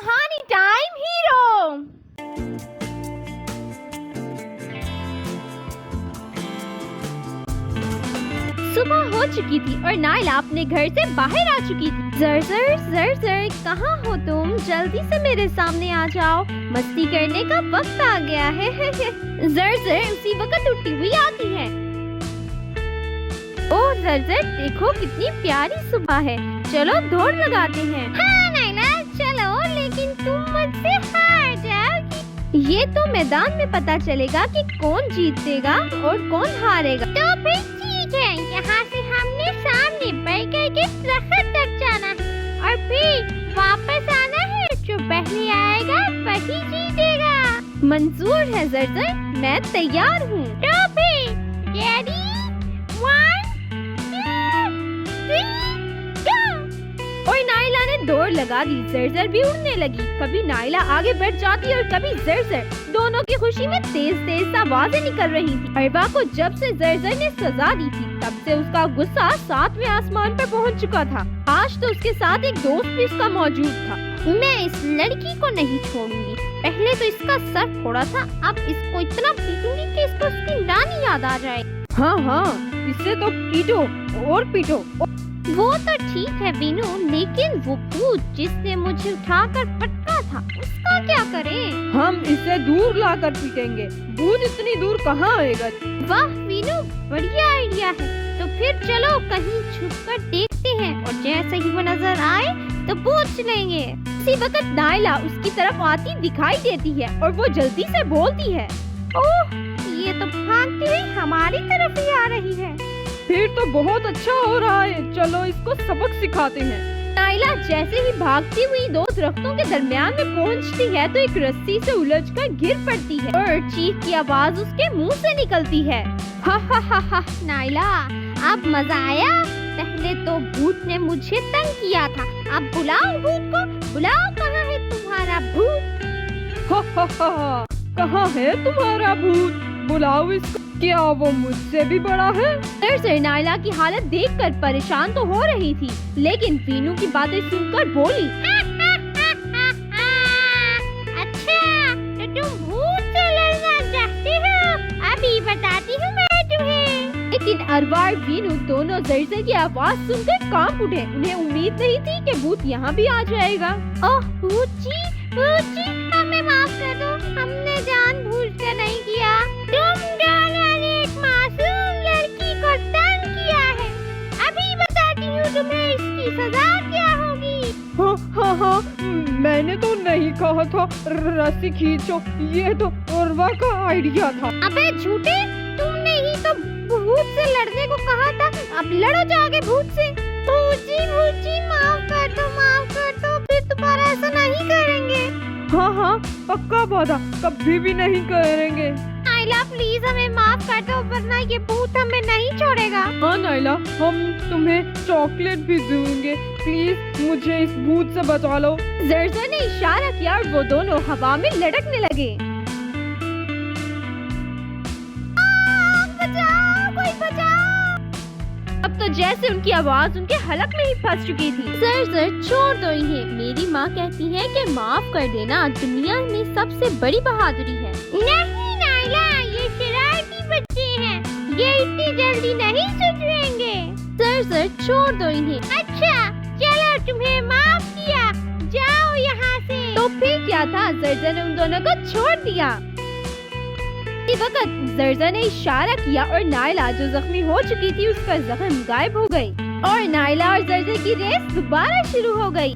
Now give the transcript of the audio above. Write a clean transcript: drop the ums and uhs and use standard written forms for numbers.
कहानी time hero. सुबह हो चुकी थी और नायला अपने घर से बाहर आ चुकी थी। जर जर कहाँ हो तुम? जल्दी से मेरे सामने आ जाओ, मस्ती करने का वक्त आ गया है। जर उसी वक्त उठती हुई आती है। ओ जर देखो कितनी प्यारी सुबह है, चलो दौड़ लगाते हैं। हाँ नायला चलो, लेकिन तुम मुझसे हार जाओगी। ये तो मैदान में पता चलेगा कि कौन जीतेगा और कौन हारेगा। तो फिर ठीक है, यहाँ से हमने सामने बढ़ करके दरख्त तक जाना है और फिर वापस आना है। जो पहले आएगा वही जीतेगा। मंजूर है जर, मैं तैयार हूँ। तो फिर रेडी, 1 2 3 go। और नायला ने दौड़ लगा दी। जर भी उड़ने लगी। कभी नायला आगे बढ़ जाती और कभी जर। दोनों की खुशी में तेज तेज आवाजें निकल रही थी। अरबा को जब से जर ने सजा दी थी तब से उसका गुस्सा 7वें आसमान पर पहुंच चुका था। आज तो उसके साथ एक दोस्त भी उसका मौजूद था। मैं इस लड़की को नहीं छोड़ूंगी। पहले तो इसका सर फोड़ा था, अब इसको इतना पीटूंगी कि इसको उसकी नानी याद आ जाए। हाँ, इससे तो पीटो और पीटो। वो तो ठीक है वीनू, लेकिन वो भूत जिसने मुझे उठाकर पटका था, उसका क्या करें? हम इसे दूर लाकर पीटेंगे। भूत इतनी दूर कहाँ आएगा? वाह वीनू, बढ़िया आइडिया है। तो फिर चलो कहीं छुपकर देखते हैं और जैसे ही वो नजर आए तो पूछ लेंगे। इसी वक्त नायला उसकी तरफ आती दिखाई देती है और वो जल्दी से बोलती है, ओह ये तो भागती हुई हमारी तरफ ही आ रही है। फिर तो बहुत अच्छा हो रहा है, चलो इसको सबक सिखाते हैं। नायला जैसे ही भागती हुई दो दरख्तों के दरमियान में पहुंचती है तो एक रस्सी से उलझकर गिर पड़ती है और चीख की आवाज उसके मुंह से निकलती है। हा नायला, अब मजा आया। पहले तो भूत ने मुझे तंग किया था, अब बुलाओ भूत को। बुलाओ, कहाँ है तुम्हारा भूत? हा, कहाँ है तुम्हारा भूत? बुलाओ इसको। क्या वो मुझसे भी बड़ा है? जर नायला की हालत देखकर परेशान तो हो रही थी, लेकिन वीनू की बातें सुनकर बोली, अच्छा तो तुम भूत से लड़ना चाहते हो? अभी बताती हूँ मैं तुम्हें। लेकिन अरवा और वीनू दोनों जर की आवाज सुनकर कांप उठे। उन्हें उम्मीद नहीं थी कि भूत यहाँ भी आ जाएगा। ओह भूत जी हमें माफ कर दो, हमने जानबूझकर नहीं किया। तुम दोनों ने एक मासूम लड़की को तंग किया है। अभी बताती हूँ तुम्हें इसकी सजा क्या होगी। हाँ, मैंने तो नहीं कहा था रस्सी खींचो, ये तो अरवा का आइडिया था। अबे झूठे, तुमने ही तो भूत से लड़ने को कहा था। अब लड़ो जाके भूत से। भूत जी माफ कर दो, फिर दोबारा ऐसा नहीं करेंगे। हाँ, पक्का वादा, कभी भी नहीं करेंगे। नायला प्लीज हमें माफ कर दो, वरना ये भूत हमें नहीं छोड़ेगा। हाँ नायला, हम तुम्हें चॉकलेट भी देंगे, प्लीज मुझे इस भूत से बचा लो। जर ने इशारा किया और वो दोनों हवा में लटकने लगे। कोई बचाओ। अब तो जैसे उनकी आवाज उनके हलक में ही फंस चुकी थी। जर छोड़ दो इन्हें। मेरी माँ कहती है कि माफ कर देना दुनिया में सबसे बड़ी बहादुरी है। नहीं नायला, ये शरारती बच्चे हैं, ये इतनी जल्दी नहीं सुधरेंगे। जर छोड़ दो इन्हें। अच्छा चलो, तुम्हें माफ किया, जाओ यहाँ से। तो फिर क्या था, जर ने उन दोनों को छोड़ दिया। इसी वक्त जर ने इशारा किया और नायला जो जख्मी हो चुकी थी उसका जख्म गायब हो गई और नायला और जर की रेस दोबारा शुरू हो गई।